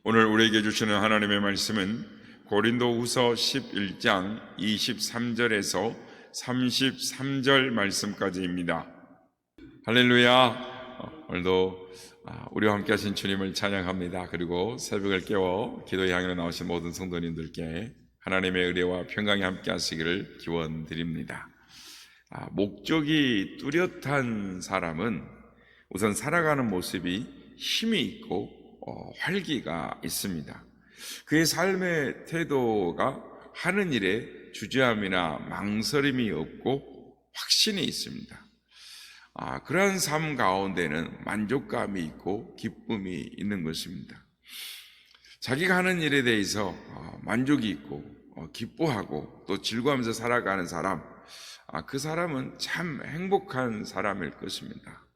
오늘 우리에게 주시는 하나님의 말씀은 고린도후서 11장 23절에서 33절 말씀까지입니다. 할렐루야. 오늘도 우리와 함께 하신 주님을 찬양합니다. 그리고 새벽을 깨워 기도의 향연에 나오신 모든 성도님들께 하나님의 은혜와 평강이 함께 하시기를 기원드립니다. 목적이 뚜렷한 사람은 우선 살아가는 모습이 힘이 있고 활기가 있습니다. 그의 삶의 태도가 하는 일에 주저함이나 망설임이 없고 확신이 있습니다. 그러한 삶 가운데는 만족감이 있고 기쁨이 있는 것입니다. 자기가 하는 일에 대해서 만족이 있고 기뻐하고 또 즐거워하면서 살아가는 사람, 그 사람은 참 행복한 사람일 것입니다.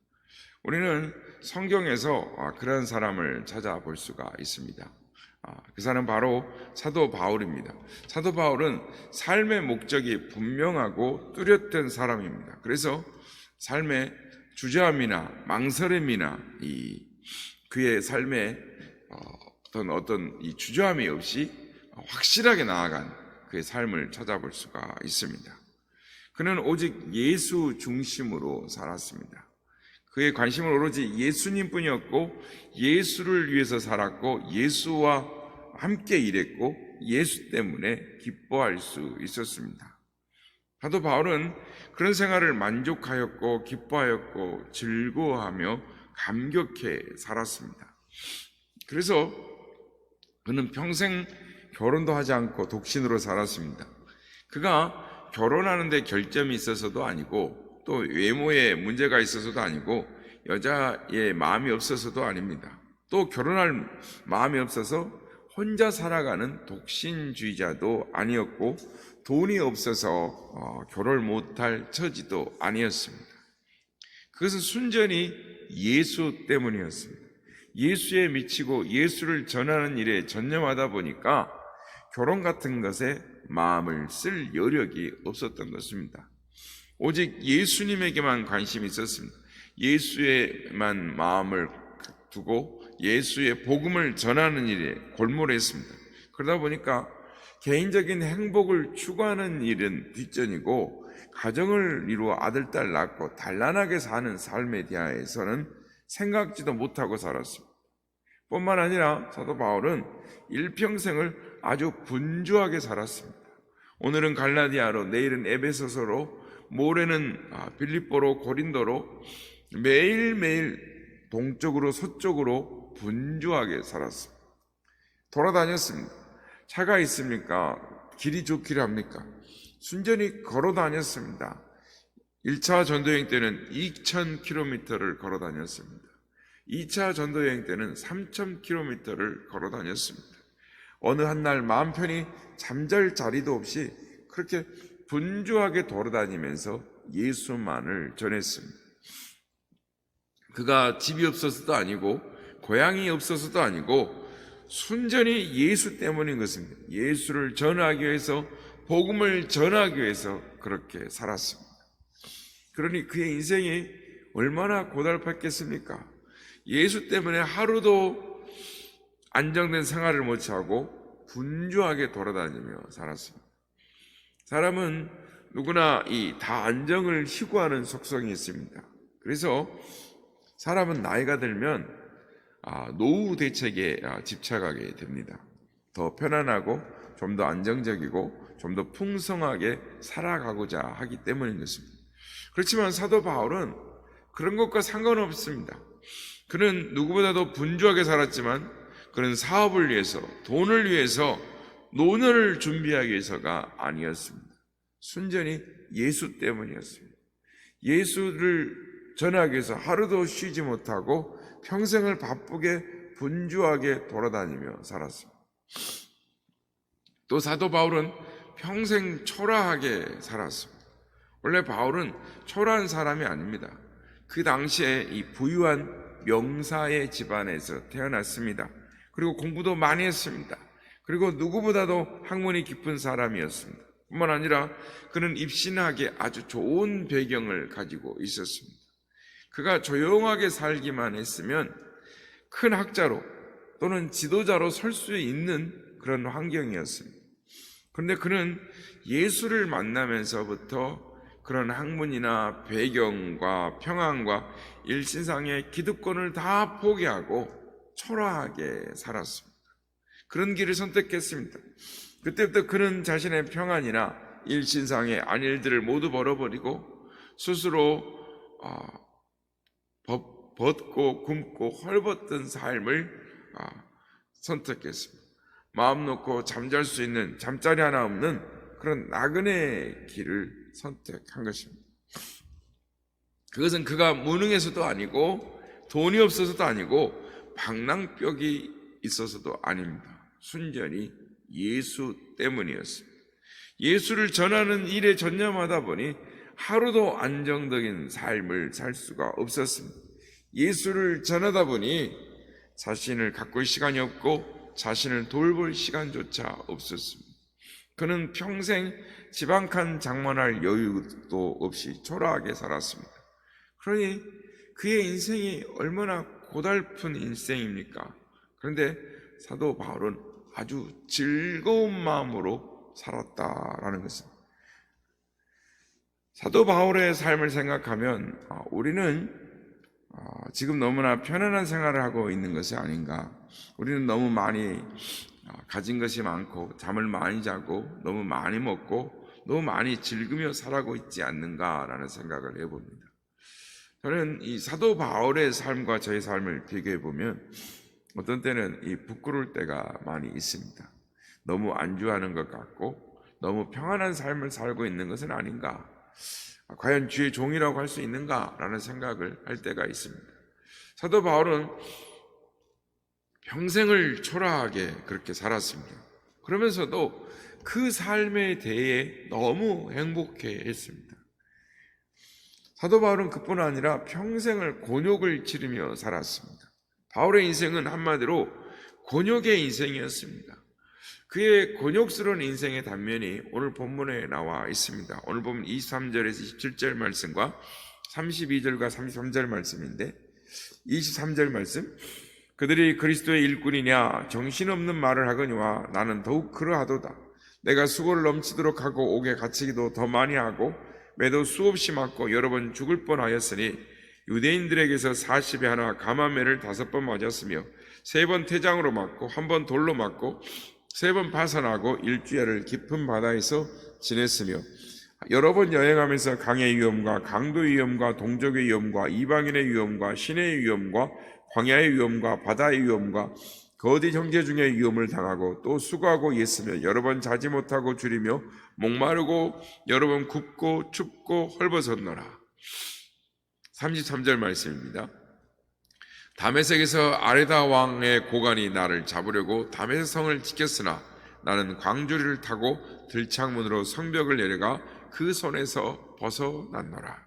우리는 성경에서 그런 사람을 찾아볼 수가 있습니다. 그 사람은 바로 사도 바울입니다. 사도 바울은 삶의 목적이 분명하고 뚜렷한 사람입니다. 그래서 삶의 주저함이나 망설임이나 그의 삶에 어떤 이 주저함이 없이 확실하게 나아간 그의 삶을 찾아볼 수가 있습니다. 그는 오직 예수 중심으로 살았습니다. 그의 관심은 오로지 예수님뿐이었고 예수를 위해서 살았고 예수와 함께 일했고 예수 때문에 기뻐할 수 있었습니다. 사도 바울은 그런 생활을 만족하였고 기뻐하였고 즐거워하며 감격해 살았습니다. 그래서 그는 평생 결혼도 하지 않고 독신으로 살았습니다. 그가 결혼하는 데 결점이 있어서도 아니고 또 외모에 문제가 있어서도 아니고 여자의 마음이 없어서도 아닙니다. 또 결혼할 마음이 없어서 혼자 살아가는 독신주의자도 아니었고 돈이 없어서 결혼을 못할 처지도 아니었습니다. 그것은 순전히 예수 때문이었습니다. 예수에 미치고 예수를 전하는 일에 전념하다 보니까 결혼 같은 것에 마음을 쓸 여력이 없었던 것입니다. 오직 예수님에게만 관심이 있었습니다. 예수에만 마음을 두고 예수의 복음을 전하는 일에 골몰했습니다. 그러다 보니까 개인적인 행복을 추구하는 일은 뒷전이고 가정을 이루어 아들, 딸 낳고 단란하게 사는 삶에 대해서는 생각지도 못하고 살았습니다. 뿐만 아니라 사도 바울은 일평생을 아주 분주하게 살았습니다. 오늘은 갈라디아로, 내일은 에베소서로, 모레는 빌립보로, 고린도로 매일매일 동쪽으로 서쪽으로 분주하게 살았습니다. 돌아다녔습니다. 차가 있습니까? 길이 좋기를 합니까? 순전히 걸어 다녔습니다. 1차 전도여행 때는 2,000km를 걸어 다녔습니다. 2차 전도여행 때는 3,000km를 걸어 다녔습니다. 어느 한 날 마음 편히 잠잘 자리도 없이 그렇게 분주하게 돌아다니면서 예수만을 전했습니다. 그가 집이 없어서도 아니고 고향이 없어서도 아니고 순전히 예수 때문인 것입니다. 예수를 전하기 위해서, 복음을 전하기 위해서 그렇게 살았습니다. 그러니 그의 인생이 얼마나 고달팠겠습니까? 예수 때문에 하루도 안정된 생활을 못하고 분주하게 돌아다니며 살았습니다. 사람은 누구나 다 안정을 희구하는 속성이 있습니다. 그래서 사람은 나이가 들면 노후 대책에 집착하게 됩니다. 더 편안하고 좀 더 안정적이고 좀 더 풍성하게 살아가고자 하기 때문인 것입니다. 그렇지만 사도 바울은 그런 것과 상관없습니다. 그는 누구보다도 분주하게 살았지만 그는 사업을 위해서, 돈을 위해서, 노년을 준비하기 위해서가 아니었습니다. 순전히 예수 때문이었습니다. 예수를 전하기 위해서 하루도 쉬지 못하고 평생을 바쁘게 분주하게 돌아다니며 살았습니다. 또 사도 바울은 평생 초라하게 살았습니다. 원래 바울은 초라한 사람이 아닙니다. 그 당시에 이 부유한 명사의 집안에서 태어났습니다. 그리고 공부도 많이 했습니다. 그리고 누구보다도 학문이 깊은 사람이었습니다. 뿐만 아니라 그는 입신하기에 아주 좋은 배경을 가지고 있었습니다. 그가 조용하게 살기만 했으면 큰 학자로 또는 지도자로 설 수 있는 그런 환경이었습니다. 그런데 그는 예수를 만나면서부터 그런 학문이나 배경과 평안과 일신상의 기득권을 다 포기하고 초라하게 살았습니다. 그런 길을 선택했습니다. 그때부터 그는 자신의 평안이나 일신상의 안일들을 모두 벌어버리고 스스로 벗고 굶고 헐벗던 삶을 선택했습니다. 마음 놓고 잠잘 수 있는 잠자리 하나 없는 그런 나그네의 길을 선택한 것입니다. 그것은 그가 무능해서도 아니고 돈이 없어서도 아니고 방랑벽이 있어서도 아닙니다. 순전히 예수 때문이었습니다. 예수를 전하는 일에 전념하다 보니 하루도 안정적인 삶을 살 수가 없었습니다. 예수를 전하다 보니 자신을 가꿀 시간이 없고 자신을 돌볼 시간조차 없었습니다. 그는 평생 집 한 칸 장만할 여유도 없이 초라하게 살았습니다. 그러니 그의 인생이 얼마나 고달픈 인생입니까? 그런데 사도 바울은 아주 즐거운 마음으로 살았다라는 것입니다. 사도 바울의 삶을 생각하면 우리는 지금 너무나 편안한 생활을 하고 있는 것이 아닌가. 우리는 너무 많이 가진 것이 많고 잠을 많이 자고 너무 많이 먹고 너무 많이 즐기며 살아가고 있지 않는가라는 생각을 해봅니다. 저는 이 사도 바울의 삶과 저의 삶을 비교해 보면 어떤 때는 이 부끄러울 때가 많이 있습니다. 너무 안주하는 것 같고 너무 평안한 삶을 살고 있는 것은 아닌가. 과연 주의 종이라고 할 수 있는가라는 생각을 할 때가 있습니다. 사도 바울은 평생을 초라하게 그렇게 살았습니다. 그러면서도 그 삶에 대해 너무 행복해 했습니다. 사도 바울은 그뿐 아니라 평생을 곤욕을 치르며 살았습니다. 바울의 인생은 한마디로 곤욕의 인생이었습니다. 그의 곤욕스러운 인생의 단면이 오늘 본문에 나와 있습니다. 오늘 보면 23절에서 27절 말씀과 32절과 33절 말씀인데 23절 말씀, 그들이 그리스도의 일꾼이냐 정신없는 말을 하거니와 나는 더욱 그러하도다. 내가 수고를 넘치도록 하고 옥에 갇히기도 더 많이 하고 매도 수없이 맞고 여러 번 죽을 뻔하였으니 유대인들에게서 40에 하나 감암매를 5번 맞았으며 3번 태장으로 맞고 1번 돌로 맞고 3번 파산하고 일주일을 깊은 바다에서 지냈으며 여러 번 여행하면서 강의 위험과 강도의 위험과 동족의 위험과 이방인의 위험과 신의 위험과 광야의 위험과 바다의 위험과 거짓 형제 중의 위험을 당하고 또 수고하고 있으며 여러 번 자지 못하고 줄이며 목마르고 여러 번 굽고 춥고 헐벗었노라. 33절 말씀입니다. 다메섹에서 아레다 왕의 고관이 나를 잡으려고 다메섹 성을 지켰으나 나는 광주리를 타고 들창문으로 성벽을 내려가 그 손에서 벗어났노라.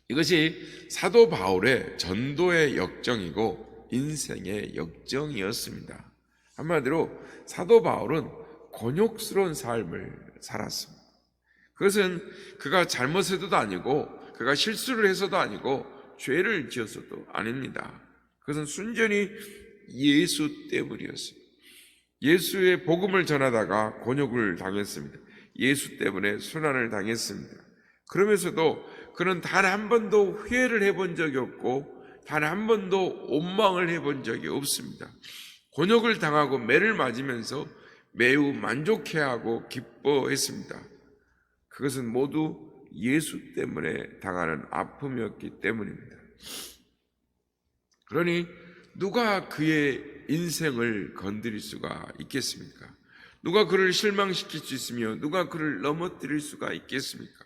이것이 사도 바울의 전도의 역정이고 인생의 역정이었습니다. 한마디로 사도 바울은 곤욕스러운 삶을 살았습니다. 그것은 그가 잘못해서도 아니고 그가 실수를 해서도 아니고 죄를 지어서도 아닙니다. 그것은 순전히 예수 때문이었습니다. 예수의 복음을 전하다가 곤욕을 당했습니다. 예수 때문에 순환을 당했습니다. 그러면서도 그는 단 한 번도 후회를 해본 적이 없고 단 한 번도 원망을 해본 적이 없습니다. 곤욕을 당하고 매를 맞으면서 매우 만족해하고 기뻐했습니다. 그것은 모두 예수 때문에 당하는 아픔이었기 때문입니다. 그러니 누가 그의 인생을 건드릴 수가 있겠습니까? 누가 그를 실망시킬 수 있으며 누가 그를 넘어뜨릴 수가 있겠습니까?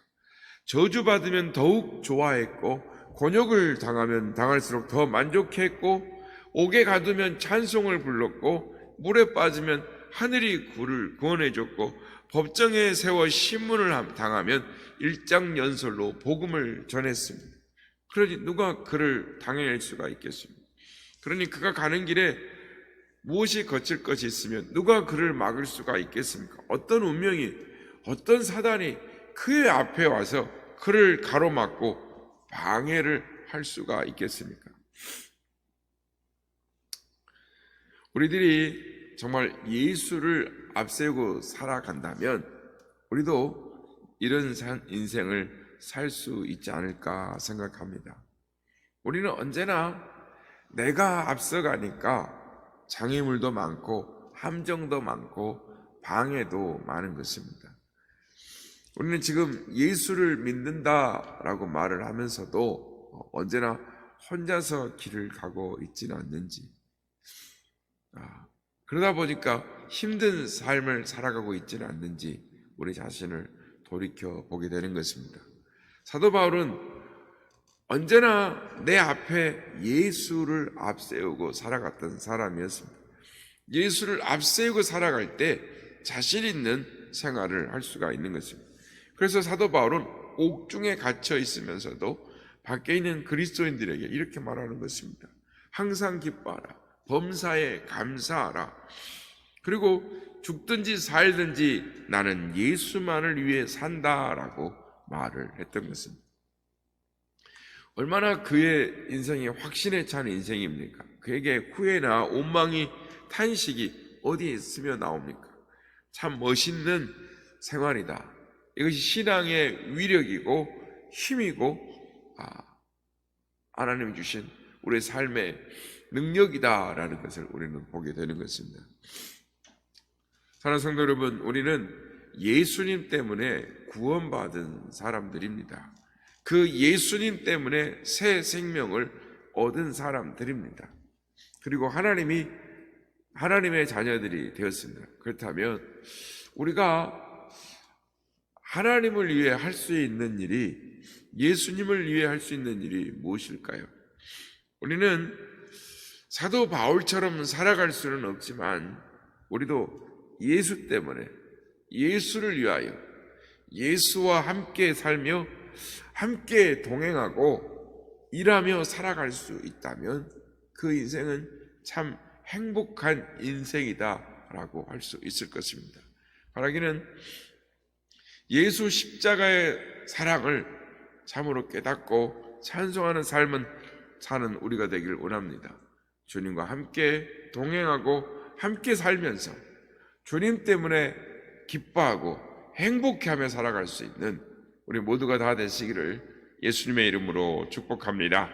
저주받으면 더욱 좋아했고 곤욕을 당하면 당할수록 더 만족했고 옥에 가두면 찬송을 불렀고 물에 빠지면 하늘이 그를 구원해줬고 법정에 세워 신문을 당하면 일장연설로 복음을 전했습니다. 그러니 누가 그를 당해낼 수가 있겠습니까? 그러니 그가 가는 길에 무엇이 거칠 것이 있으면 누가 그를 막을 수가 있겠습니까? 어떤 운명이, 어떤 사단이 그의 앞에 와서 그를 가로막고 방해를 할 수가 있겠습니까? 우리들이 정말 예수를 앞세우고 살아간다면 우리도 이런 인생을 살 수 있지 않을까 생각합니다. 우리는 언제나 내가 앞서가니까 장애물도 많고 함정도 많고 방해도 많은 것입니다. 우리는 지금 예수를 믿는다라고 말을 하면서도 언제나 혼자서 길을 가고 있지는 않는지, 그러다 보니까 힘든 삶을 살아가고 있지는 않는지 우리 자신을 돌이켜 보게 되는 것입니다. 사도 바울은 언제나 내 앞에 예수를 앞세우고 살아갔던 사람이었습니다. 예수를 앞세우고 살아갈 때 자신 있는 생활을 할 수가 있는 것입니다. 그래서 사도 바울은 옥중에 갇혀 있으면서도 밖에 있는 그리스도인들에게 이렇게 말하는 것입니다. 항상 기뻐하라. 범사에 감사하라. 그리고 죽든지 살든지 나는 예수만을 위해 산다라고 말을 했던 것입니다. 얼마나 그의 인생이 확신에 찬 인생입니까? 그에게 후회나 원망이 탄식이 어디에 있으며 나옵니까? 참 멋있는 생활이다. 이것이 신앙의 위력이고 힘이고 하나님이 주신 우리의 삶의 능력이다라는 것을 우리는 보게 되는 것입니다. 사랑하는 성도 여러분, 우리는 예수님 때문에 구원받은 사람들입니다. 그 예수님 때문에 새 생명을 얻은 사람들입니다. 그리고 하나님의 자녀들이 되었습니다. 그렇다면 우리가 하나님을 위해 할 수 있는 일이, 예수님을 위해 할 수 있는 일이 무엇일까요? 우리는 사도 바울처럼 살아갈 수는 없지만 우리도 예수 때문에, 예수를 위하여 예수와 함께 살며 함께 동행하고 일하며 살아갈 수 있다면 그 인생은 참 행복한 인생이다라고 할 수 있을 것입니다. 바라기는 예수 십자가의 사랑을 참으로 깨닫고 찬송하는 삶은 사는 우리가 되길 원합니다. 주님과 함께 동행하고 함께 살면서 주님 때문에 기뻐하고 행복해하며 살아갈 수 있는 우리 모두가 다 되시기를 예수님의 이름으로 축복합니다.